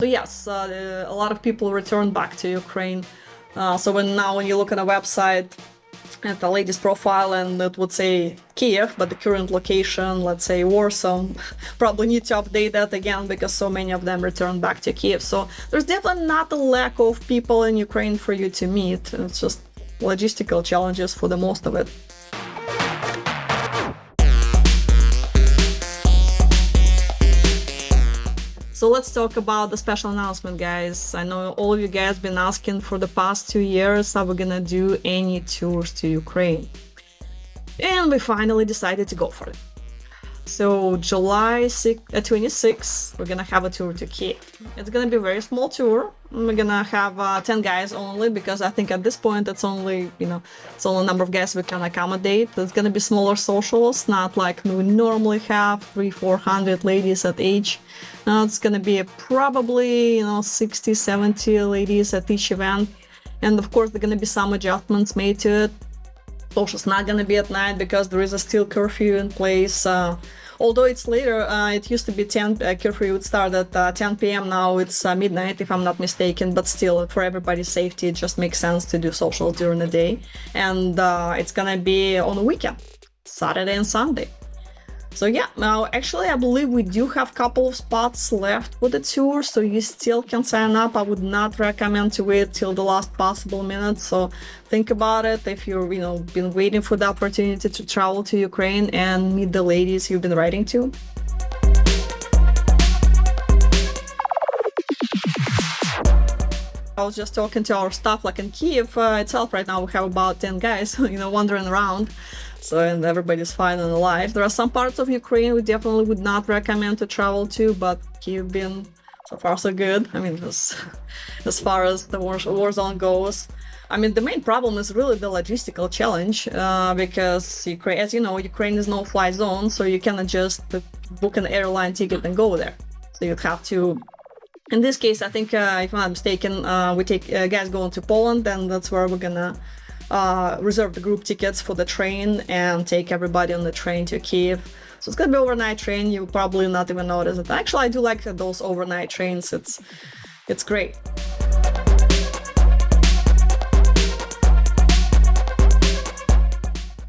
So yes, a lot of people return back to Ukraine. So when you look on a website at the latest profile and it would say Kiev, but the current location, let's say Warsaw, probably need to update that again because so many of them return back to Kiev. So there's definitely not a lack of people in Ukraine for you to meet. It's just logistical challenges for the most of it. So let's talk about the special announcement, guys. I know all of you guys been asking for the past 2 years, are we gonna do any tours to Ukraine? And we finally decided to go for it. So July 26th, we're gonna have a tour to Kiev. It's gonna be a very small tour. We're gonna have 10 guys only because I think at this point it's only number of guys we can accommodate. It's gonna be smaller socials, not like we normally have 300-400 ladies at each. Now it's gonna be probably 60-70 ladies at each event, and of course there are gonna be some adjustments made to it. Social's not gonna be at night because there is a still curfew in place. Although it's later, it used to be 10 curfew would start at 10 p.m. Now it's midnight, if I'm not mistaken. But still, for everybody's safety, it just makes sense to do socials during the day, and it's gonna be on the weekend, Saturday and Sunday. So yeah, now actually I believe we do have a couple of spots left for the tour, so you still can sign up. I would not recommend to wait till the last possible minute, so think about it if you've been waiting for the opportunity to travel to Ukraine and meet the ladies you've been writing to. I was just talking to our staff, like in Kiev itself right now we have about 10 guys wandering around. So, and everybody's fine and alive. There are some parts of Ukraine we definitely would not recommend to travel to, but Kyiv been so far so good. I mean, as far as the war zone goes. I mean, the main problem is really the logistical challenge because Ukraine, as you know, Ukraine is no fly zone, so you cannot just book an airline ticket and go there. So you'd have to. In this case, I think, if I'm not mistaken, we take guys going to Poland, and that's where we're gonna reserve the group tickets for the train and take everybody on the train to Kiev. So it's gonna be overnight train. You probably not even notice it. Actually, I do like those overnight trains. It's great.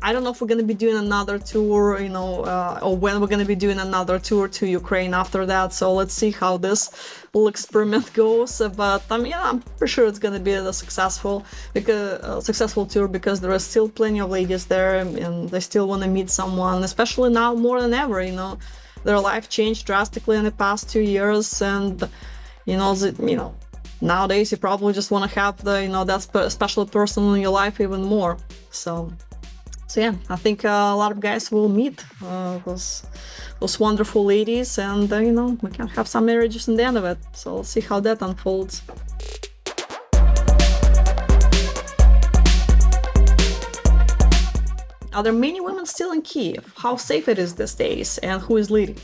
I don't know if we're going to be doing another tour, or when we're going to be doing another tour to Ukraine after that. So let's see how this little experiment goes. But I'm pretty sure it's going to be a successful tour because there are still plenty of ladies there and they still want to meet someone, especially now more than ever. Their life changed drastically in the past 2 years, and nowadays you probably just want to have that special person in your life even more. So yeah, I think a lot of guys will meet those wonderful ladies, and we can have some marriages in the end of it. So we'll see how that unfolds. Are there many women still in Kiev? How safe it is these days, and who is leading?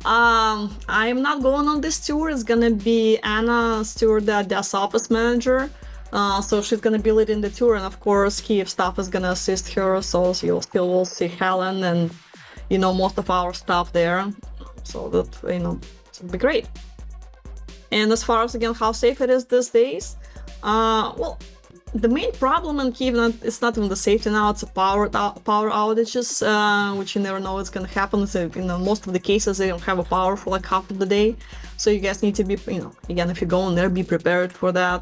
I am not going on this tour. It's gonna be Anna Stewart, the desk office manager. So she's gonna be leading the tour, and of course Kiev staff is gonna assist her, so you'll still see Helen and most of our staff there, so that it'll be great. And as far as again how safe it is these days, well, the main problem in Kiev, it's not even the safety now, it's power outages, which you never know what's gonna happen. So, most of the cases they don't have a power for like half of the day. So you guys need to be, again, if you go in there, be prepared for that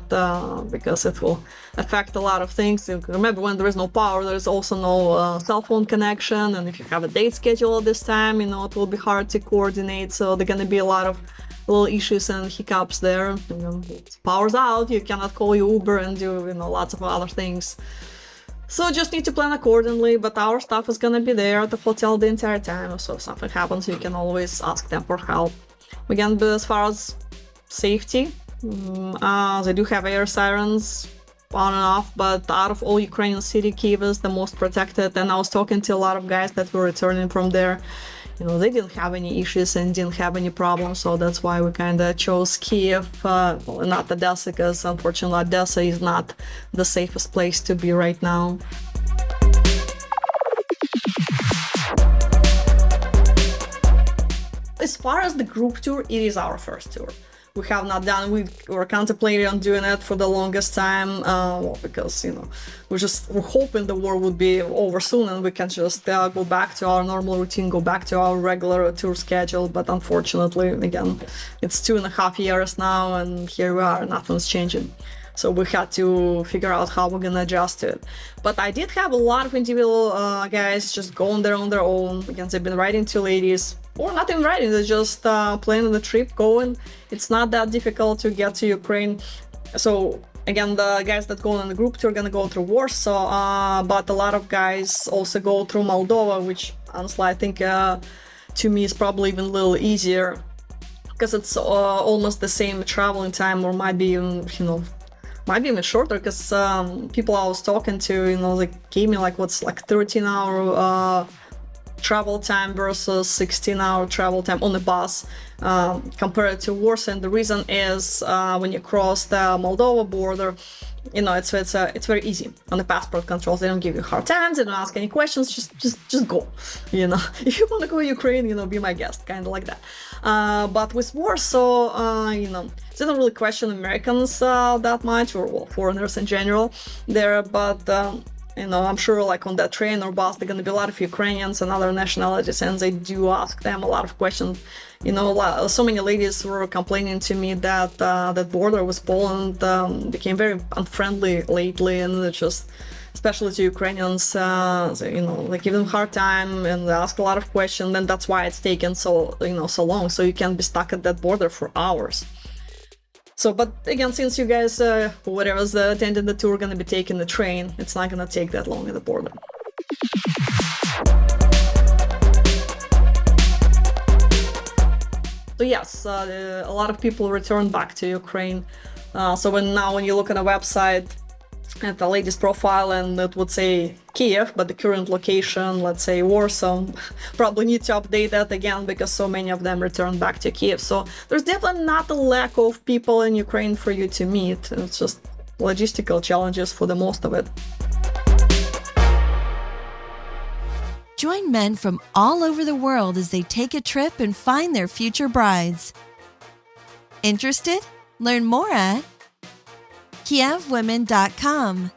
because it will affect a lot of things. Remember, when there is no power, there is also no cell phone connection. And if you have a date schedule at this time, it will be hard to coordinate. So there are going to be a lot of little issues and hiccups there. Power's out, you cannot call your Uber and do, lots of other things. So just need to plan accordingly, but our staff is going to be there at the hotel the entire time. So if something happens, you can always ask them for help. Again, but as far as safety, they do have air sirens on and off, but out of all Ukrainian city, Kyiv is the most protected. And I was talking to a lot of guys that were returning from there. They didn't have any issues and didn't have any problems, so that's why we kind of chose Kyiv, not Odessa, because unfortunately Odessa is not the safest place to be right now. As far as the group tour, it is our first tour. we have not done. We were contemplating on doing it for the longest time, because we're hoping the war would be over soon and we can just go back to our normal routine, go back to our regular tour schedule. But unfortunately, again, it's 2.5 years now, and here we are, nothing's changing. So we had to figure out how we're gonna adjust to it. But I did have a lot of individual guys just going there on their own. Again, they've been writing to ladies, or not even writing, they're just planning the trip, going. It's not that difficult to get to Ukraine. So again, the guys that go on the group tour are gonna go through Warsaw, but a lot of guys also go through Moldova, which honestly I think to me is probably even a little easier, because it's almost the same traveling time, or might be even shorter, because people I was talking to, like gave me like 13-hour travel time versus 16-hour travel time on the bus compared to Warsaw. And the reason is when you cross the Moldova border, it's very easy on the passport controls. They don't give you hard times, they don't ask any questions, just go. If you want to go to Ukraine, be my guest, kind of like that. But with Warsaw, they don't really question Americans that much, or foreigners in general there. But I'm sure like on that train or bus, there are going to be a lot of Ukrainians and other nationalities, and they do ask them a lot of questions. So many ladies were complaining to me that that border with Poland became very unfriendly lately, and it just, especially to Ukrainians, they give them a hard time and they ask a lot of questions, and that's why it's taken so long. So you can be stuck at that border for hours. So, but again, since you guys, whatever's attending the tour, gonna be taking the train, it's not gonna take that long at the border. So yes, a lot of people return back to Ukraine. So when you look at a website at the lady's profile, and it would say Kiev, but the current location, let's say Warsaw, probably need to update that again, because so many of them return back to Kiev. So there's definitely not a lack of people in Ukraine for you to meet. It's just logistical challenges for the most of it. Join men from all over the world as they take a trip and find their future brides. Interested? Learn more at KyievWomen.com.